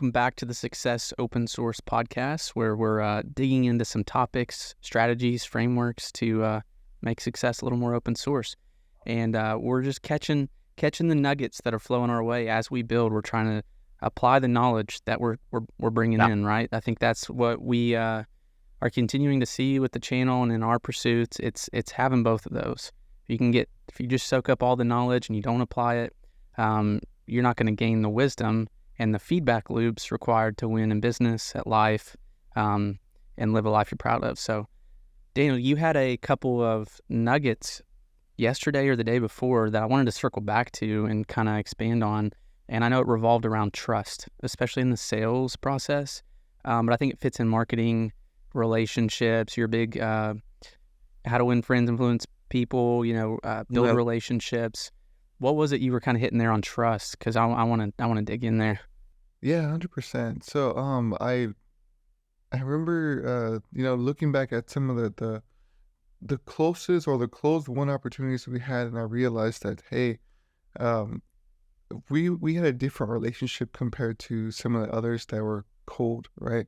welcome back to the Success Open Source Podcast, where we're digging into some topics, strategies, frameworks to make success a little more open source. And we're just catching the nuggets that are flowing our way as we build. We're trying to apply the knowledge that we're bringing in, right? I think that's what we are continuing to see with the channel and in our pursuits. It's having both of those. If you just soak up all the knowledge and you don't apply it, you're not going to gain the wisdom and the feedback loops required to win in business, at life, and live a life you're proud of. So, Daniel, you had a couple of nuggets yesterday or the day before that I wanted to circle back to and kind of expand on. And I know it revolved around trust, especially in the sales process. But I think it fits in marketing, relationships. You're big, how to win friends, influence people, build relationships. What was it you were kind of hitting there on trust? Because I want to dig in there. Yeah, 100%. So I remember looking back at some of the closest or the closed won opportunities we had, and I realized that hey, we had a different relationship compared to some of the others that were cold, right?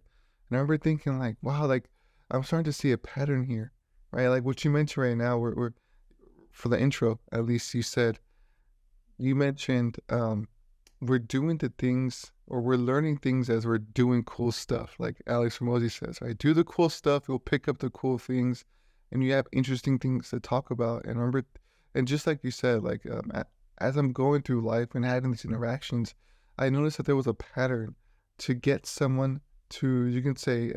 And I remember thinking like, wow, like I'm starting to see a pattern here, right? Like what you mentioned right now, we're for the intro, at least you mentioned we're doing the things or we're learning things as we're doing cool stuff. Like Alex Ramosi says, right? Do the cool stuff, you'll pick up the cool things, and you have interesting things to talk about. And remember, and just like you said, like as I'm going through life and having these interactions, I noticed that there was a pattern to get someone to, you can say,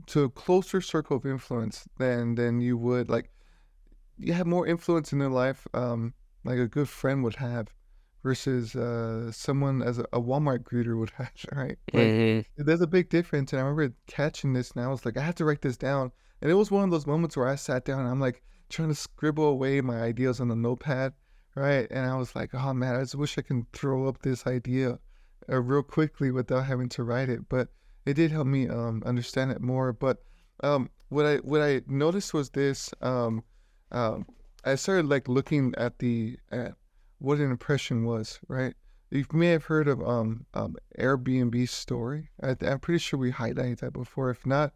to a closer circle of influence than you would. Like you have more influence in their life, like a good friend would have, versus someone as a Walmart greeter would have, right? Like there's a big difference. And I remember catching this, and I was like, I have to write this down. And it was one of those moments where I sat down and I'm like trying to scribble away my ideas on the notepad, right? And I was like, oh man, I just wish I can throw up this idea real quickly without having to write it. But it did help me understand it more. But what I noticed was this. I started like looking at what an impression was, right? You may have heard of Airbnb's story. I'm pretty sure we highlighted that before. If not,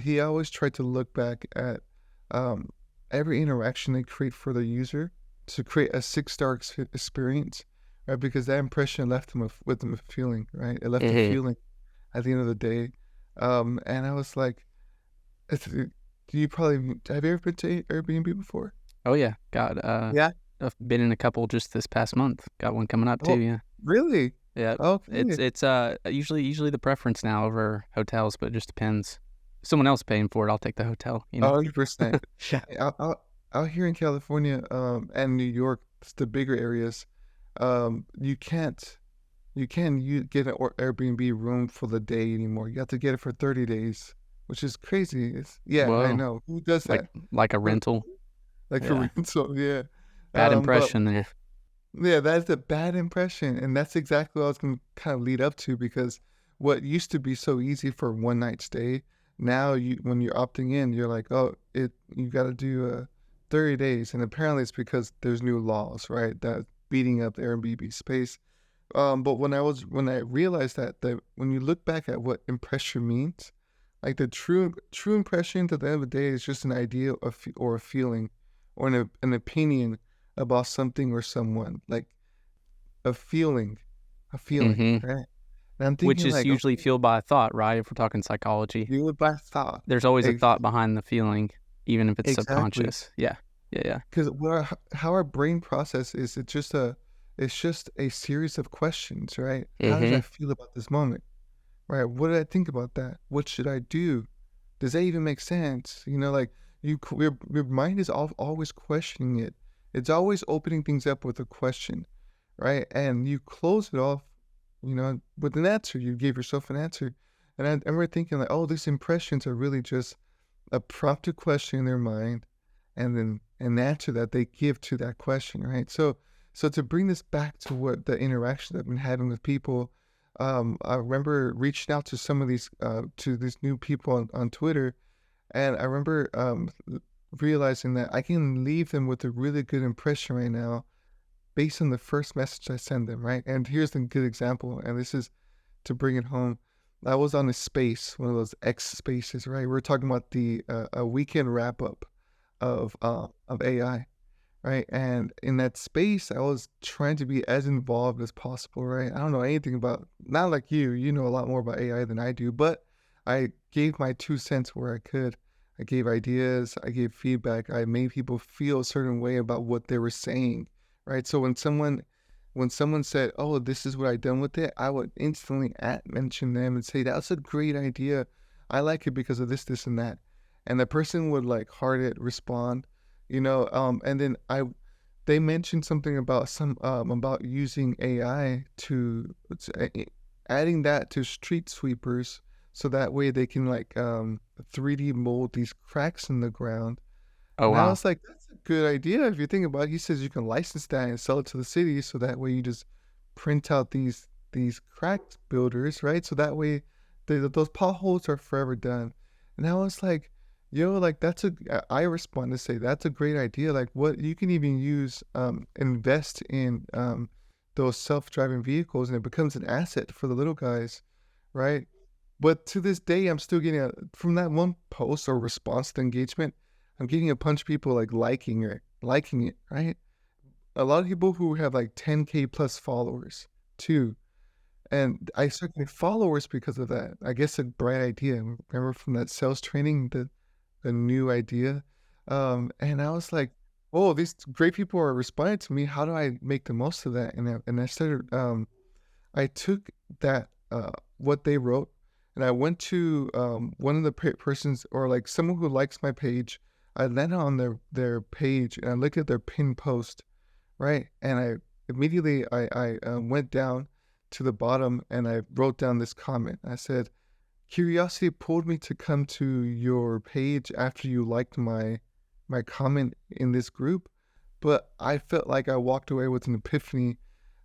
he always tried to look back at every interaction they create for the user to create a 6-star experience, right? Because that impression left him with a feeling, right? It left a feeling at the end of the day. And I was like, have you ever been to Airbnb before? Oh yeah, yeah. I've been in a couple just this past month. Got one coming up too. Yeah. Really? Yeah. Okay. It's usually the preference now over hotels, but it just depends. If someone else paying for it, I'll take the hotel. 100%. Yeah. Out here in California and New York, it's the bigger areas. You can't get an Airbnb room for the day anymore. You have to get it for 30 days, which is crazy. Whoa. I know. Who does that? Like a rental? Like a rental, yeah. Bad impression there. Yeah, that's a bad impression. And that's exactly what I was going to kind of lead up to, because what used to be so easy for one night stay, now when you're opting in, you're like, oh, you got to do 30 days. And apparently it's because there's new laws, right? That beating up the Airbnb space. But when I realized that when you look back at what impression means, like the true impression at the end of the day is just an idea or a feeling or an opinion about something or someone, like a feeling, right? And I'm thinking, which is like, usually fueled by a thought, right? If we're talking psychology, fueled by thought. There's always a thought behind the feeling, even if it's subconscious. Yeah. Because how our brain process is, it's just a series of questions, right? How did I feel about this moment? Right? What did I think about that? What should I do? Does that even make sense? Like your mind is always questioning it. It's always opening things up with a question, right? And you close it off, with an answer. You gave yourself an answer. And I remember thinking like, oh, these impressions are really just a prompted question in their mind, and then an answer that they give to that question, right? So to bring this back to what the interaction I've been having with people, I remember reaching out to some of these new people on Twitter, and I remember realizing that I can leave them with a really good impression right now based on the first message I send them, right? And here's a good example, and this is to bring it home. I was on a space, one of those X spaces, right? We're talking about the a weekend wrap up of AI, right? And in that space, I was trying to be as involved as possible, right? I don't know anything about, not like you know a lot more about AI than I do, but I gave my 2 cents where I could. I gave ideas, I gave feedback, I made people feel a certain way about what they were saying, right? So when someone said, "Oh, this is what I done with it," I would instantly mention them and say, "That's a great idea. I like it because of this, this, and that." And the person would like heart it, respond, and then they mentioned something about about using AI adding that to street sweepers so that way they can like 3D mold these cracks in the ground. Oh, And I wow. was like, that's a good idea if you think about it. He says you can license that and sell it to the city so that way you just print out these crack builders, right? So that way those potholes are forever done. And I was like, yo, like I respond to say that's a great idea. Like what you can even use invest in those self-driving vehicles and it becomes an asset for the little guys, right? But to this day, I'm still getting from that one post or response to engagement, I'm getting a bunch of people like liking it, right? A lot of people who have like 10K plus followers too. And I started getting followers because of that. I guess a bright idea. Remember from that sales training, the new idea? And I was like, oh, these great people are responding to me. How do I make the most of that? And I started, I took that, what they wrote, and I went to one of the persons or like someone who likes my page. I landed on their page and I looked at their pinned post, right? And I immediately I went down to the bottom and I wrote down this comment. I said, "Curiosity pulled me to come to your page after you liked my comment in this group, but I felt like I walked away with an epiphany."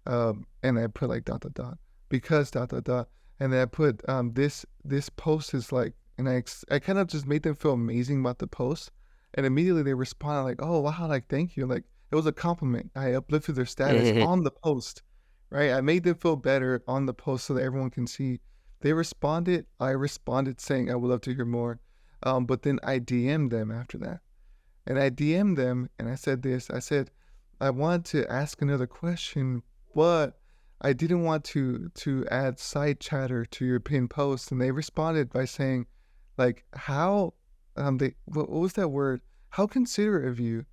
And I put like dot dot dot because dot dot dot, and then I put this post is like, and I kind of just made them feel amazing about the post, and immediately they responded like, "Oh wow, like thank you," like it was a compliment. I uplifted their status on the post, right? I made them feel better on the post so that everyone can see. They responded. I responded saying I would love to hear more, but then I DM'd them after that. And I DM'd them and I said this. I said, I wanted to ask another question, but I didn't want to add side chatter to your pinned post. And they responded by saying, like, how what was that word? How considerate of you,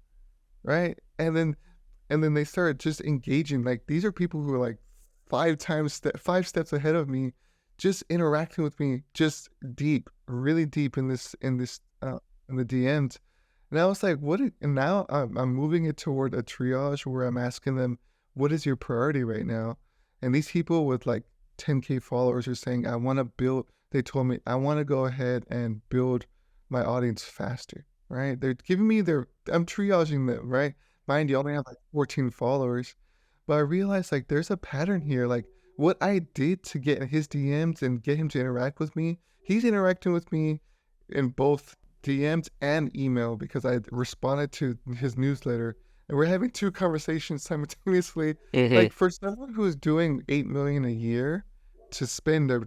right? And then they started just engaging. Like these are people who are like 5 steps ahead of me, just interacting with me, just deep, really deep in the DMs. And I was like, and now I'm moving it toward a triage where I'm asking them, what is your priority right now? And these people with like 10K followers are saying, they told me, I want to go ahead and build my audience faster, right? They're giving me I'm triaging them, right? Mind you, I only have like 14 followers, but I realized like there's a pattern here. Like what I did to get in his DMs and get him to interact with me, he's interacting with me in both DMs and email because I responded to his newsletter, and we're having two conversations simultaneously. Like for someone who is doing 8 million a year to spend the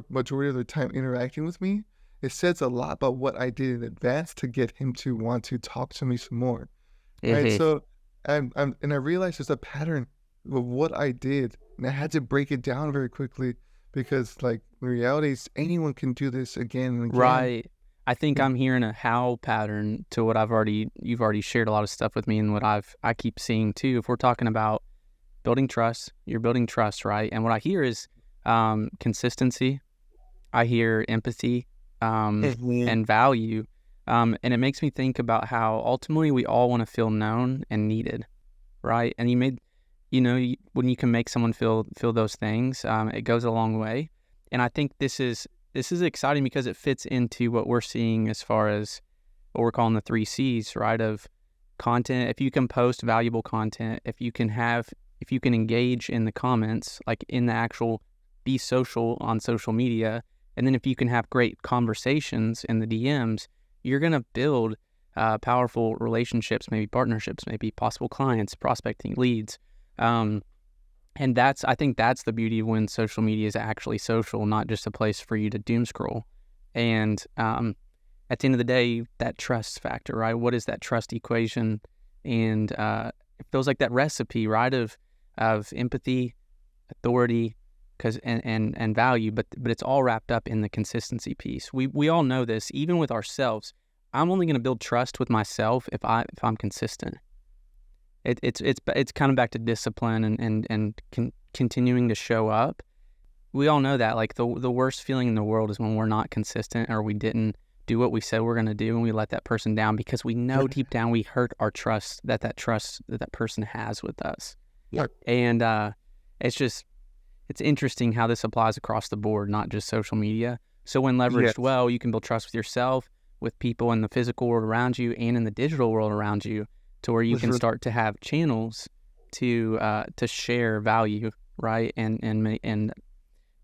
majority of their time interacting with me, it says a lot about what I did in advance to get him to want to talk to me some more, right? So and I realized there's a pattern of what I did, and I had to break it down very quickly because like in reality, anyone can do this again and again. Right. I think I'm hearing a how pattern to what you've already shared a lot of stuff with me and what I keep seeing too. If we're talking about building trust, you're building trust, right? And what I hear is consistency. I hear empathy and value. And it makes me think about how ultimately we all want to feel known and needed, right? And when you can make someone feel those things, it goes a long way. And I think this is exciting because it fits into what we're seeing as far as what we're calling the 3 C's, right? Of content. If you can post valuable content, if you can engage in the comments, like in the actual be social on social media, and then if you can have great conversations in the DMs, you're going to build powerful relationships, maybe partnerships, maybe possible clients, prospecting leads. Um, and I think that's the beauty of when social media is actually social, not just a place for you to doom scroll. And at the end of the day, that trust factor, right? What is that trust equation? And it feels like that recipe, right, of empathy, authority, and value, but it's all wrapped up in the consistency piece. We all know this, even with ourselves. I'm only going to build trust with myself if I'm consistent. It's kind of back to discipline and continuing to show up. We all know that, like, the worst feeling in the world is when we're not consistent, or we didn't do what we said we're going to do, and we let that person down because we know deep down we hurt our trust that person has with us. Yeah. And it's interesting how this applies across the board, not just social media. So when leveraged well, you can build trust with yourself, with people in the physical world around you, and in the digital world around you, to where you can start to have channels to share value, right, and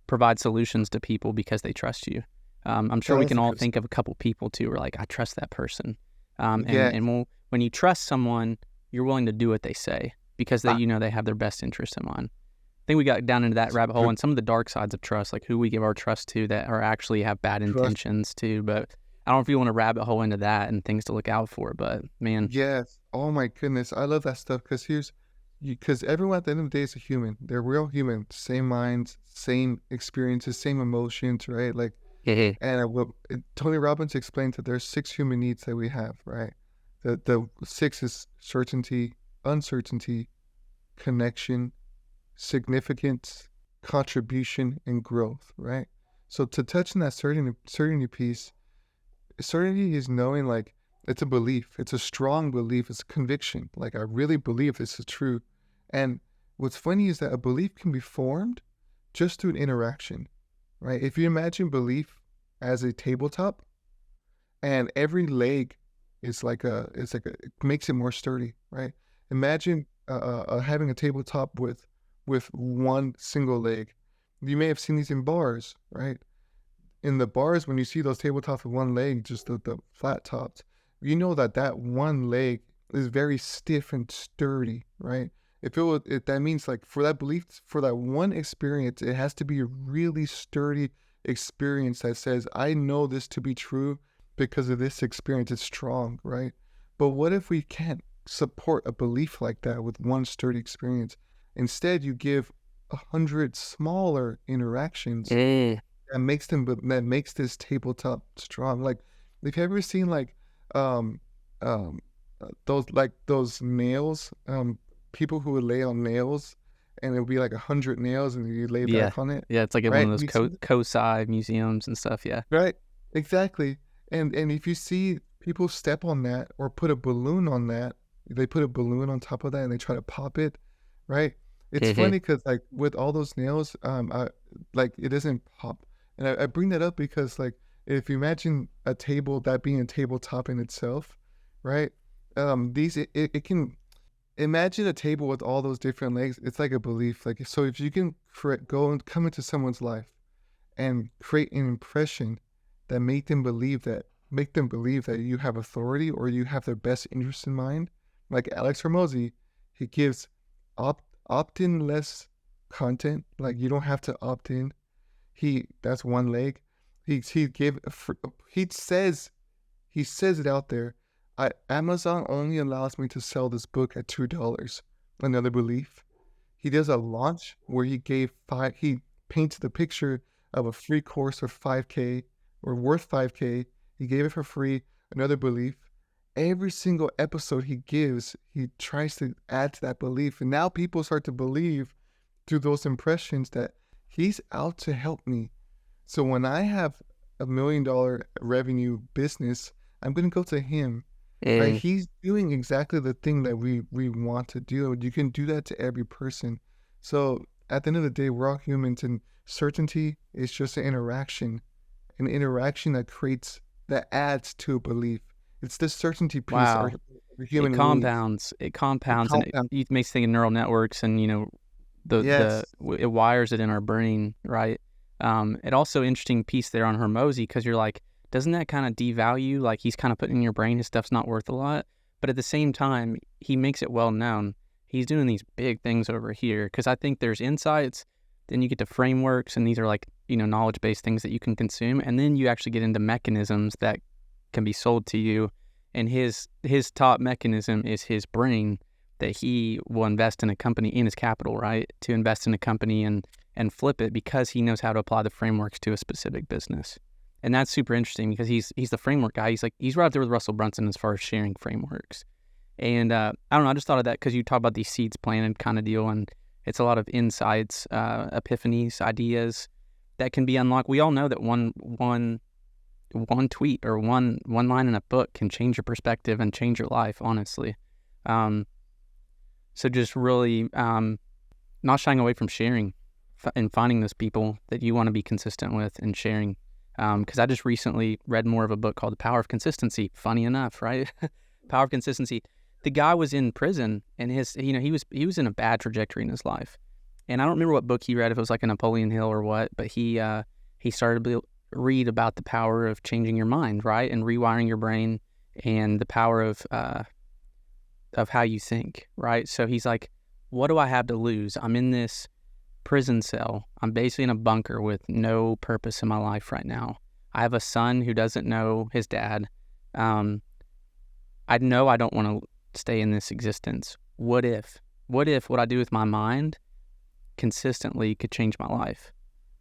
provide solutions to people because they trust you. I'm sure we can all think of a couple people too, where like, I trust that person. And when you trust someone, you're willing to do what they say because they have their best interest in mind. I think we got down into that rabbit hole and some of the dark sides of trust, like who we give our trust to that are actually have bad intentions too. But I don't know if you want to rabbit hole into that and things to look out for, but man. Yes. Oh my goodness. I love that stuff because everyone at the end of the day is a human. They're real human, same minds, same experiences, same emotions, right? Like, and Tony Robbins explained that there's 6 human needs that we have, right? The 6 is certainty, uncertainty, connection, significance, contribution, and growth, right? So to touch on that certainty piece, certainty is knowing, like, it's a belief. It's a strong belief. It's a conviction. Like, I really believe this is true. And what's funny is that a belief can be formed just through an interaction, right? If you imagine belief as a tabletop, and every leg is it makes it more sturdy, right? Imagine having a tabletop with one single leg. You may have seen these in bars, right? In the bars, when you see those tabletops with one leg, just the flat tops, you know that one leg is very stiff and sturdy, right? That means, like, for that belief, for that one experience, it has to be a really sturdy experience that says, I know this to be true because of this experience. It's strong, right? But what if we can't support a belief like that with one sturdy experience? Instead, you give 100 smaller interactions that makes this tabletop strong. Like, have you ever seen those nails? People who would lay on nails, and it would be like 100 nails, and you lay back on it. Yeah, it's like one of those Kosai museums and stuff. Yeah, right, exactly. And if you see people step on that or put a balloon on that, they put a balloon on top of that and they try to pop it, right? It's funny because, like, with all those nails, it doesn't pop. And I bring that up because, like, if you imagine a table, that being a tabletop in itself, right? It can. Imagine a table with all those different legs. It's like a belief. Like, so if you can go and come into someone's life and create an impression that make them believe that you have authority or you have their best interest in mind, like Alex Hormozy, he gives opt-in less content. Like, you don't have to opt in. That's one leg. He says it out there. Amazon only allows me to sell this book at $2. Another belief. He does a launch where he paints the picture of a free course for $5K or worth $5K. He gave it for free. Another belief. Every single episode he gives, he tries to add to that belief. And now people start to believe through those impressions that he's out to help me. So when I have $1 million revenue business, I'm going to go to him. Right? He's doing exactly the thing that we want to do. You can do that to every person. So at the end of the day, we're all humans, and certainty is just an interaction that adds to a belief. It's the certainty piece. Wow. It compounds, and it makes things in neural networks, and it wires it in our brain, right? It also interesting piece there on Hormozy, because you're like, doesn't that kind of devalue, like, he's kind of putting in your brain his stuff's not worth a lot? But at the same time, he makes it well known. he's doing these big things over here. Because I think there's insights, then you get to frameworks, and these are like, knowledge-based things that you can consume. And then you actually get into mechanisms that can be sold to you. And his top mechanism is his brain, that he will invest in a company in his capital, right? To invest in a company and flip it, because he knows how to apply the frameworks to a specific business. And that's super interesting, because he's the framework guy. He's right up there with Russell Brunson as far as sharing frameworks. And I don't know, I just thought of that because you talk about these seeds planted kind of deal, and it's a lot of insights, epiphanies, ideas that can be unlocked. We all know that one tweet or one line in a book can change your perspective and change your life, honestly. So just really not shying away from sharing and finding those people that you want to be consistent with and sharing. Because I just recently read more of a book called The Power of Consistency. Funny enough, right? Power of Consistency. The guy was in prison, and he was in a bad trajectory in his life. And I don't remember what book he read, if it was like a Napoleon Hill or what, but he started to read about the power of changing your mind, right? And rewiring your brain, and the power of how you think, right? So he's like, what do I have to lose? I'm in this prison cell. I'm basically in a bunker with no purpose in my life right now. I have a son who doesn't know his dad. I know I don't want to stay in this existence. What if what I do with my mind consistently could change my life?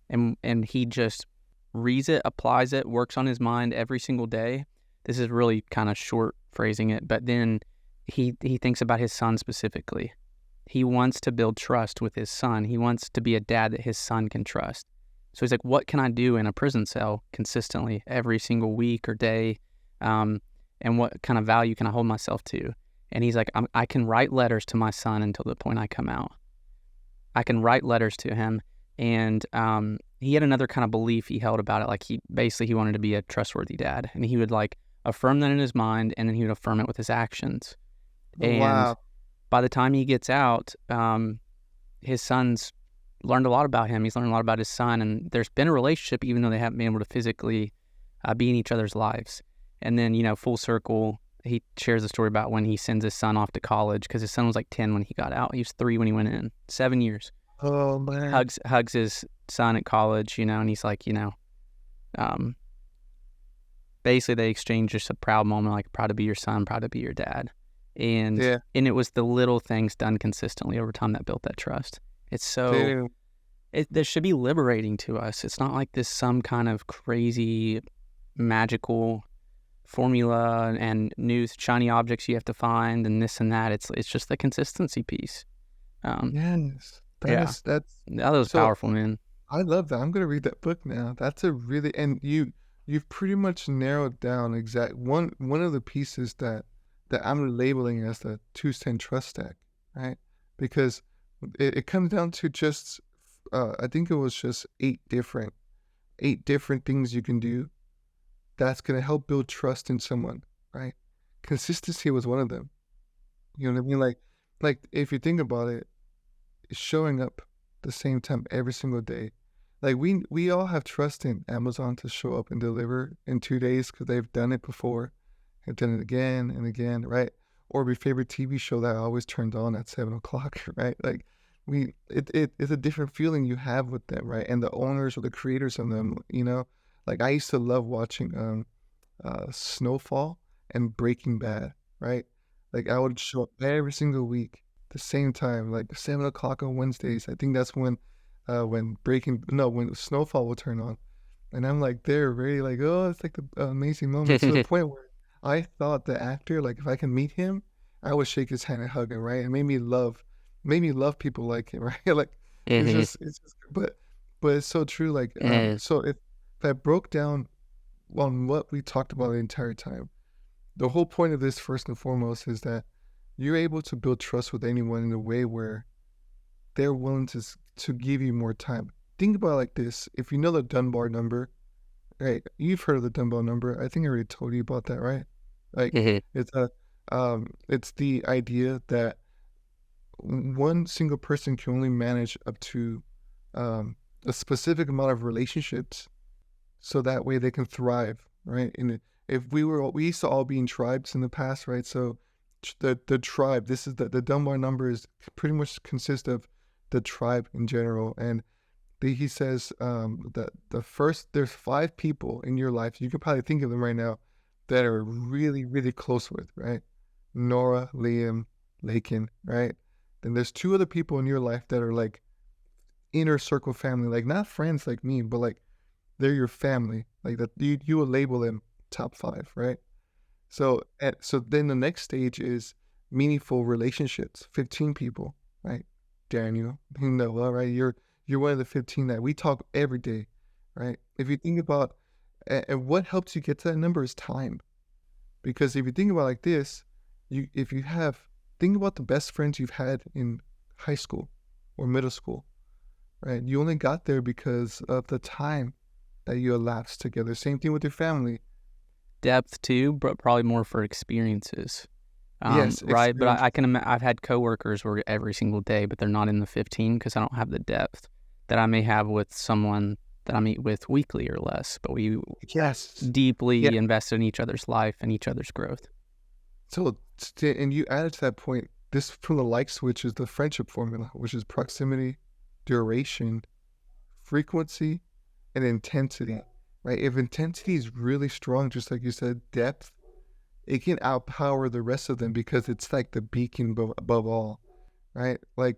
And he just reads it, applies it, works on his mind every single day. This is really kind of short phrasing it, but then he thinks about his son specifically. He wants to build trust with his son. He wants to be a dad that his son can trust. So he's like, what can I do in a prison cell consistently every single week or day? And what kind of value can I hold myself to? And he's like, I can write letters to my son until the point I come out. I can write letters to him. And he had another kind of belief he held about it. Like he wanted to be a trustworthy dad. And he would like affirm that in his mind, and then he would affirm it with his actions. And Wow. by the time he gets out, his son's learned a lot about him. He's learned a lot about his son. And there's been a relationship, even though they haven't been able to physically be in each other's lives. And then, full circle, he shares a story about when he sends his son off to college, because his son was like 10 when he got out. He was 3 when he went in. 7 years. Oh man. Hugs his son at college, and he's like, basically they exchange just a proud moment, like proud to be your son, proud to be your dad. And Yeah. and it was the little things done consistently over time that built that trust. It's so Damn. this should be liberating to us. It's not like this some kind of crazy magical formula and new shiny objects you have to find and this and that. It's just the consistency piece. Yes. Yeah. That's That was so powerful, man. I love that. I'm gonna read that book now. That's a really, and you've pretty much narrowed down one of the pieces that I'm labeling as the 2-cent trust stack, right? Because it comes down to just I think it was just 8 different things you can do that's gonna help build trust in someone, right? Consistency was one of them. You know what I mean? Like if you think about it, showing up the same time every single day. Like we all have trust in Amazon to show up and deliver in 2 days because they've done it before, have done it again and again, right? Or my favorite TV show that I always turned on at 7 o'clock, right? Like it's a different feeling you have with them, right? And the owners or the creators of them, like I used to love watching Snowfall and Breaking Bad, right? Like I would show up every single week, the same time, like 7 o'clock on Wednesdays. I think that's when when Snowfall will turn on. And I'm like, they're really like, oh, it's like the amazing moment, to the point where I thought the actor, like if I can meet him, I would shake his hand and hug him, right? It made me love people like him, right? Like Mhm. it's just, but it's so true. Like, Mhm. so if I broke down on what we talked about the entire time, the whole point of this, first and foremost, is that you're able to build trust with anyone in a way where they're willing to give you more time. Think about it like this. If you know the Dunbar number, right? You've heard of the Dunbar number. I think I already told you about that, right? Like Mhm. it's the idea that one single person can only manage up to a specific amount of relationships, so that way they can thrive, right? And if we used to all be in tribes in the past, right? So the tribe. This is the Dunbar number is pretty much consists of the tribe in general. And he says that there's 5 people in your life, you could probably think of them right now, that are really, really close with, right? Nora, Liam, Lakin, right? Then there's 2 other people in your life that are like inner circle family, like not friends like me, but like they're your family. Like that you will label them top 5, right? So then the next stage is meaningful relationships, 15 people, right? Daniel, Noah, right? You're one of the 15 that we talk every day, right? If you think about, and what helps you get to that number is time. Because if you think about it like this, think about the best friends you've had in high school or middle school, right? You only got there because of the time that you elapsed together. Same thing with your family. Depth too, but probably more for experiences. Yes, right. But experience. I've had coworkers where every single day, but they're not in the 15 because I don't have the depth that I may have with someone that I meet with weekly or less. But we Yes. deeply Yeah. invest in each other's life and each other's growth. So, and you added to that point, this from the like switch is the friendship formula, which is proximity, duration, frequency, and intensity, right? If intensity is really strong, just like you said, depth, it can outpower the rest of them because it's like the beacon above all, right? Like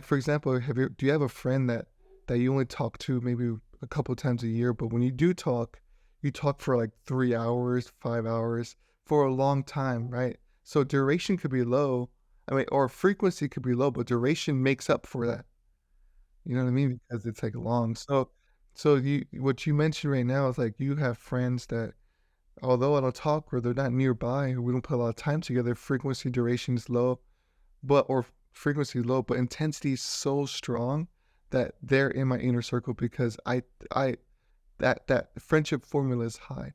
for example, do you have a friend that you only talk to maybe a couple times a year, but when you do talk, you talk for like 3 hours, 5 hours, for a long time, right? So duration could be low, or frequency could be low, but duration makes up for that. You know what I mean? Because it's like long. So what you mentioned right now is like you have friends that, although I don't talk or they're not nearby, or we don't put a lot of time together, frequency duration is low, or frequency low, but intensity is so strong that they're in my inner circle because that friendship formula is high,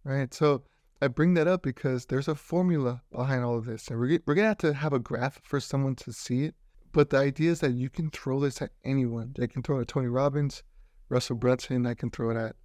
right? So I bring that up because there's a formula behind all of this, and we're gonna have to have a graph for someone to see it. But the idea is that you can throw this at anyone. They can throw it at Tony Robbins, Russell Brunson. I can throw it at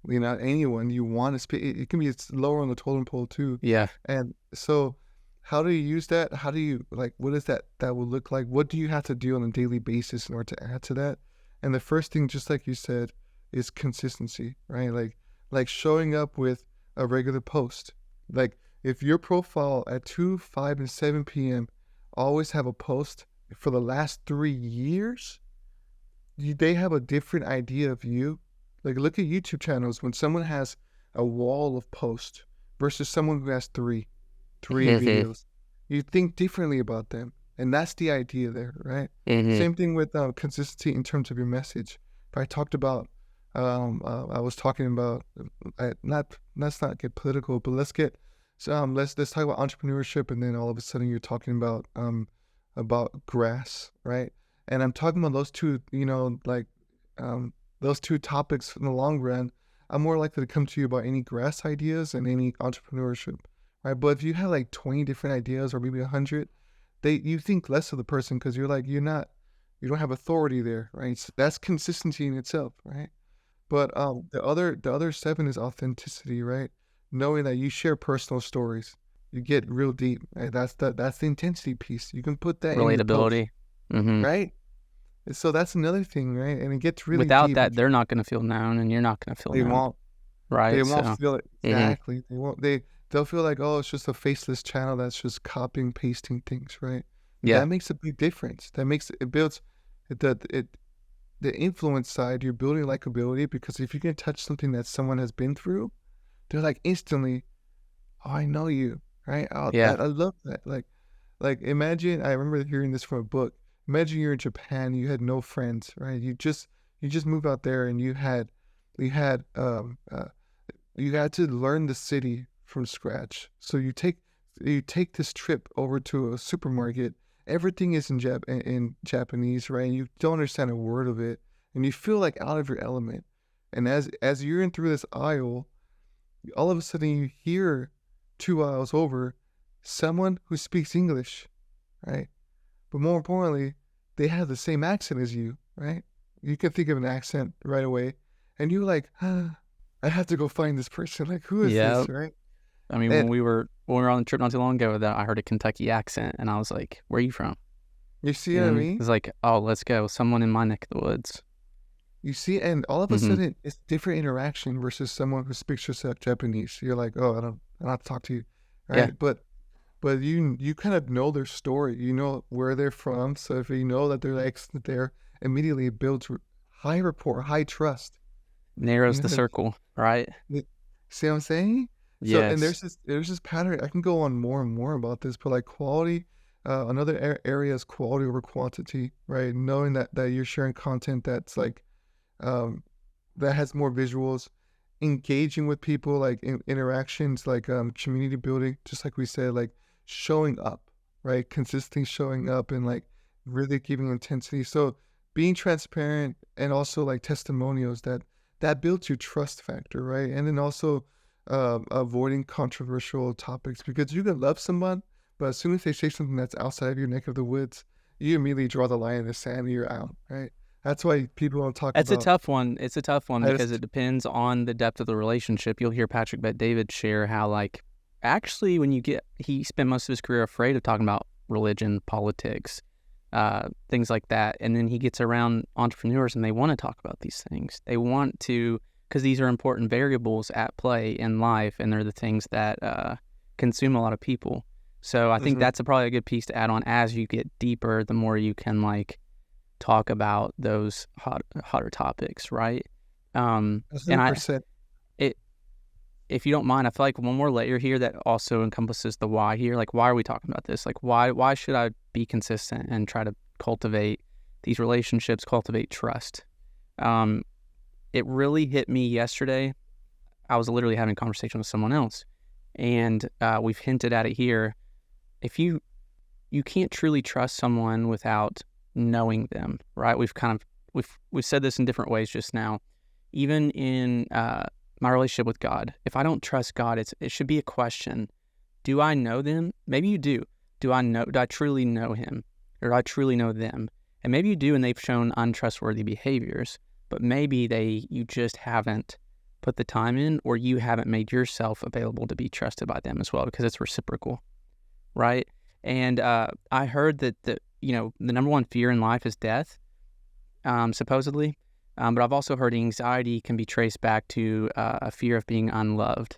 anyone you want to speak. It can be lower on the totem pole too. Yeah. And so, how do you use that? How do you what is that will look like? What do you have to do on a daily basis in order to add to that? And the first thing, just like you said, is consistency, right? Like showing up with a regular post. Like if your profile at 2, 5, and 7 p.m. always have a post for the last 3 years, they have a different idea of you. Like look at YouTube channels when someone has a wall of posts versus someone who has three videos. You think differently about them, and that's the idea there, right? Same thing with consistency in terms of your message. If I talked about, I was talking about, let's not get political, but let's talk about entrepreneurship, and then all of a sudden you're talking about grass, right? And I'm talking about those two, those two topics in the long run. I'm more likely to come to you about any grass ideas and any entrepreneurship, right? But if you have like 20 different ideas or maybe 100, you think less of the person because you don't have authority there, right? So that's consistency in itself, right? But the other 7 is authenticity, right? Knowing that you share personal stories, you get real deep, right? That's the intensity piece. You can put that in your post, Relatability. right? And so that's another thing, right? And it gets really Without deep. that, they're not going to feel known, and you're not going to feel They known. won't. Right. They won't feel it exactly. They won't. They'll feel like, oh, it's just a faceless channel that's just copying, pasting things, right? Yeah. That makes a big difference. It builds the influence side. You're building likability because if you can touch something that someone has been through, they're like instantly, oh, I know you, right? Yeah. I love that. Like imagine, I remember hearing this from a book. Imagine you're in Japan, you had no friends, right? You just moved out there and you had to learn the city from scratch. So you take this trip over to a supermarket. Everything is in Japanese, right? You don't understand a word of it, and you feel like out of your element. And as you're in through this aisle, all of a sudden you hear 2 aisles over someone who speaks English, right? But more importantly, they have the same accent as you, right? You can think of an accent right away, and you're like, I have to go find this person. Like, who is this, right? I mean, when we were when we were on the trip not too long ago, that I heard a Kentucky accent, and I was like, "Where are you from?" You see what I And mean? it's like, "Oh, let's go. Someone in my neck of the woods." You see, and all of a Hmm. sudden, it's different interaction versus someone who speaks just Japanese. You're like, oh, I don't have to talk to you, Yeah. right? But you kind of know their story. You know where they're from. So if you know that they're excellent there, immediately it builds high rapport, high trust. You Narrows know the what I circle, right? mean? See what I'm saying? So, and Yes. there's this pattern. I can go on more and more about this, but like quality, another area is quality over quantity, right? Knowing that you're sharing content that's like um, that has more visuals, engaging with people, like interactions, like community building, just like we said, like showing up, right? Consistently showing up and like really giving intensity. So being transparent and also like testimonials that builds your trust factor, right? And then also avoiding controversial topics because you can love someone, but as soon as they say something that's outside of your neck of the woods, you immediately draw the line in the sand and you're out, right? That's why people don't talk It's a about. tough one. It's a tough one I because just it depends on the depth of the relationship. You'll hear Patrick Bet David share how, like, actually, he spent most of his career afraid of talking about religion, politics, things like that. And then he gets around entrepreneurs and they want to talk about these things. They want to, because these are important variables at play in life and they're the things that consume a lot of people. So I think Mhm. that's probably a good piece to add on as you get deeper, the more you can, like, talk about those hotter topics, right? And I 100%. it if you don't mind, I feel like one more layer here that also encompasses the why here. Like, why are we talking about this? Like, why should I be consistent and try to cultivate these relationships, cultivate trust? Um, it really hit me yesterday. I was literally having a conversation with someone else, and we've hinted at it here. If you can't truly trust someone without knowing them, right? We've said this in different ways just now. Even in my relationship with God, if I don't trust God, it should be a question: do I know them? Maybe you do. Do I truly know Him, or do I truly know them? And maybe you do, and they've shown untrustworthy behaviors. But maybe you just haven't put the time in, or you haven't made yourself available to be trusted by them as well, because it's reciprocal, right? And I heard that the number one fear in life is death, supposedly. But I've also heard anxiety can be traced back to a fear of being unloved.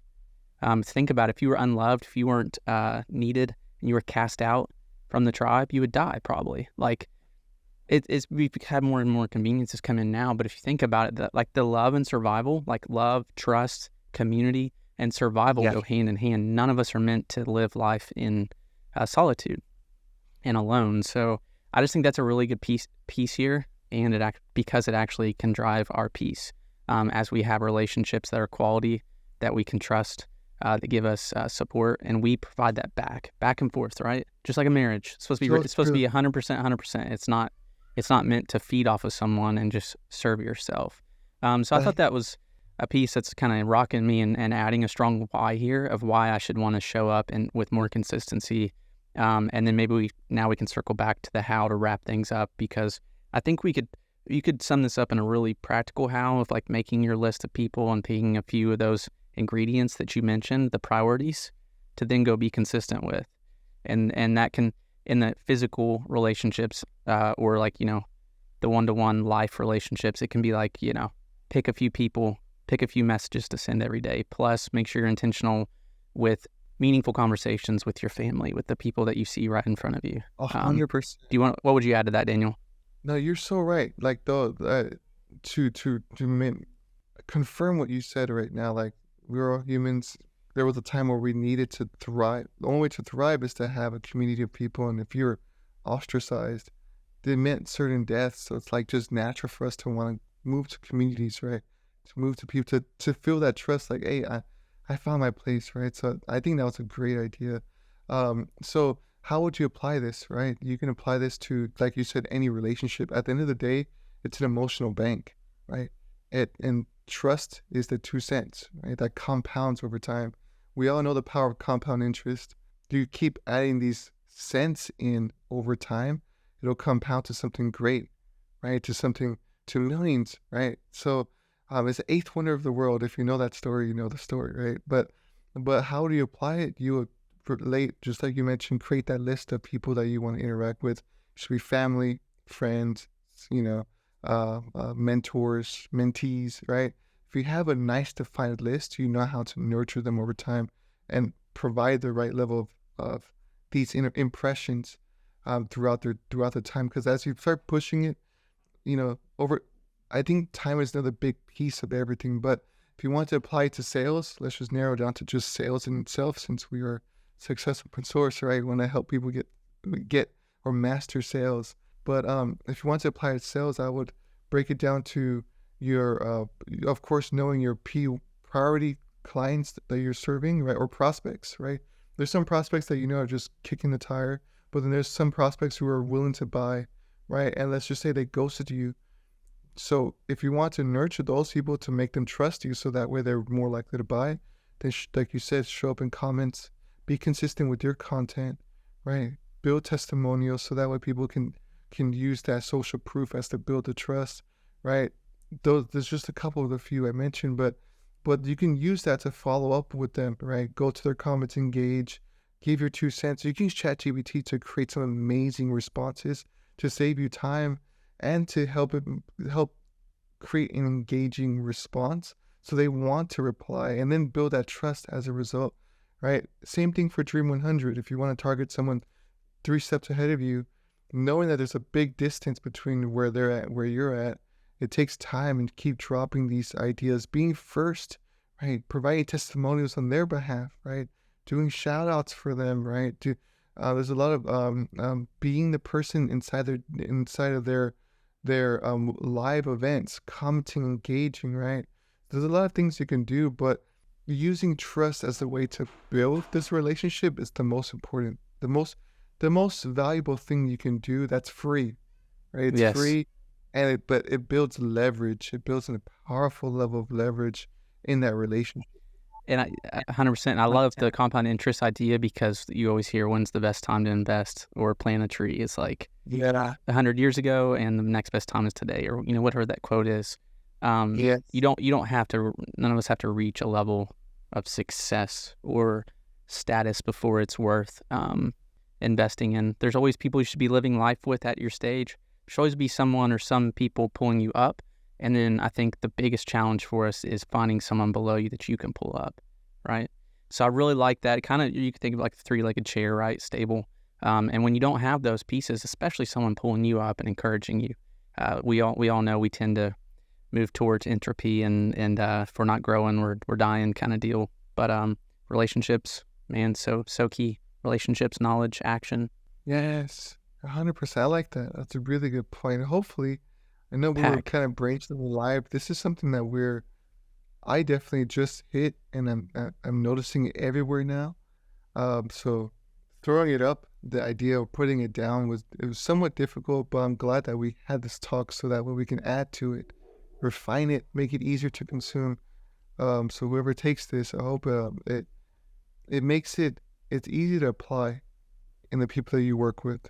Think about it. If you were unloved, if you weren't needed, and you were cast out from the tribe, you would die probably. Like we've had more and more conveniences come in now. But if you think about it, like the love and survival, like love, trust, community, and survival Yeah. go hand in hand. None of us are meant to live life in solitude and alone. So I just think that's a really good piece here, and because it actually can drive our peace as we have relationships that are quality, that we can trust, that give us support, and we provide that back and forth, right? Just like a marriage, So it's supposed to true. be 100%, 100%. It's not meant to feed off of someone and just serve yourself. So I thought I that was a piece that's kind of rocking me and adding a strong why here of why I should want to show up and with more consistency. And then maybe we can circle back to the how to wrap things up, because I think you could sum this up in a really practical how of like making your list of people and picking a few of those ingredients that you mentioned, the priorities, to then go be consistent with. And that can, in the physical relationships, or like, the one-to-one life relationships, it can be like, pick a few people, pick a few messages to send every day. Plus, make sure you're intentional with meaningful conversations with your family, with the people that you see right in front of you. Um, 100%. what would you add to that, Daniel? No, you're so right. Like though, confirm what you said right now. Like we're all humans. There was a time where we needed to thrive. The only way to thrive is to have a community of people. And if you're ostracized, they meant certain deaths. So it's like just natural for us to want to move to communities, right? To move to people to feel that trust. Like, hey, I found my place, right? So I think that was a great idea. So how would you apply this, right? You can apply this to, like you said, any relationship. At the end of the day, it's an emotional bank, right? And trust is the 2 cents, right? That compounds over time. We all know the power of compound interest. Do you keep adding these cents in over time? It'll compound to something great, right? To millions, right? So it's the eighth wonder of the world. If you know that story, you know the story, right? But how do you apply it? relate, just like you mentioned, create that list of people that you want to interact with. It should be family, friends, mentors, mentees, right? If you have a nice defined list, you know how to nurture them over time and provide the right level of these impressions throughout the time. Because as you start pushing it, I think time is another big piece of everything. But if you want to apply it to sales, let's just narrow down to just sales in itself, since we are successful open source, right? We want to help people get or master sales. But if you want to apply it to sales, I would break it down to your, of course, knowing your priority clients that you're serving, right? Or prospects, right? There's some prospects that are just kicking the tire, but then there's some prospects who are willing to buy, right? And let's just say they ghosted you. So if you want to nurture those people to make them trust you, so that way they're more likely to buy, they like you said, show up in comments, be consistent with your content, right? Build testimonials so that way people can use that social proof as to build the trust, right? There's just a couple of the few I mentioned, but you can use that to follow up with them, right? Go to their comments, engage, give your 2 cents. You can use ChatGPT to create some amazing responses to save you time and to help create an engaging response so they want to reply, and then build that trust as a result, right? Same thing for Dream 100. If you want to target someone 3 steps ahead of you, knowing that there's a big distance between where they're at and where you're at, it takes time, and keep dropping these ideas, being first, right? Providing testimonials on their behalf, right? Doing shout outs for them, right? There's a lot of being the person inside of their live events, commenting, engaging, right? There's a lot of things you can do, but using trust as a way to build this relationship is the most important, the most valuable thing you can do. That's free, right? It's free, but it builds leverage. It builds a powerful level of leverage in that relationship. And I 100%. I love the compound interest idea, because you always hear, when's the best time to invest or plant a tree? It's like 100 years ago, and the next best time is today, or whatever that quote is. You don't have to. None of us have to reach a level of success or status before it's worth investing in. There's always people you should be living life with at your stage. There should always be someone or some people pulling you up. And then I think the biggest challenge for us is finding someone below you that you can pull up, right? So I really like that. Kind of, you can think of like the 3-legged chair, right? Stable. And when you don't have those pieces, especially someone pulling you up and encouraging you, we all know we tend to move towards entropy, and if we're not growing, we're dying kind of deal. But relationships, man, so key. Relationships, knowledge, action. Yes, 100%. I like that. That's a really good point. Hopefully, I know we were kind of brainstorming live. This is something that I definitely just hit, and I'm noticing it everywhere now. So throwing it up, the idea of putting it down was somewhat difficult, but I'm glad that we had this talk so that way we can add to it, refine it, make it easier to consume. So whoever takes this, I hope it makes it's easy to apply in the people that you work with.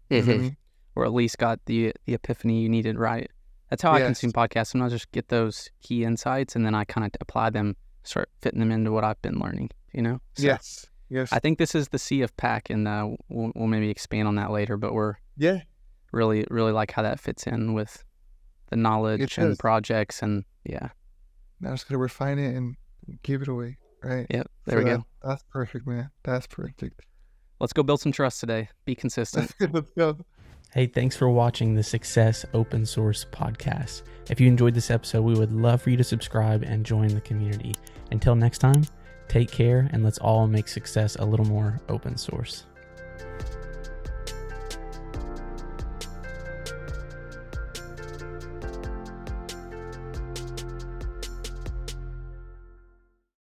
You know what I mean? Or at least got the epiphany you needed, right? That's how I consume podcasts. Sometimes I just get those key insights, and then I kind of apply them, start fitting them into what I've been learning, So, yes. I think this is the C of PAC, and we'll maybe expand on that later, but we're really, really like how that fits in with the knowledge and projects, and Now I'm just going to refine it and give it away, right? Yep, there we go. That's perfect, man. That's perfect. Let's go build some trust today. Be consistent. Let's go. Hey, thanks for watching the Success Open Source Podcast. If you enjoyed this episode, we would love for you to subscribe and join the community. Until next time, take care, and let's all make success a little more open source.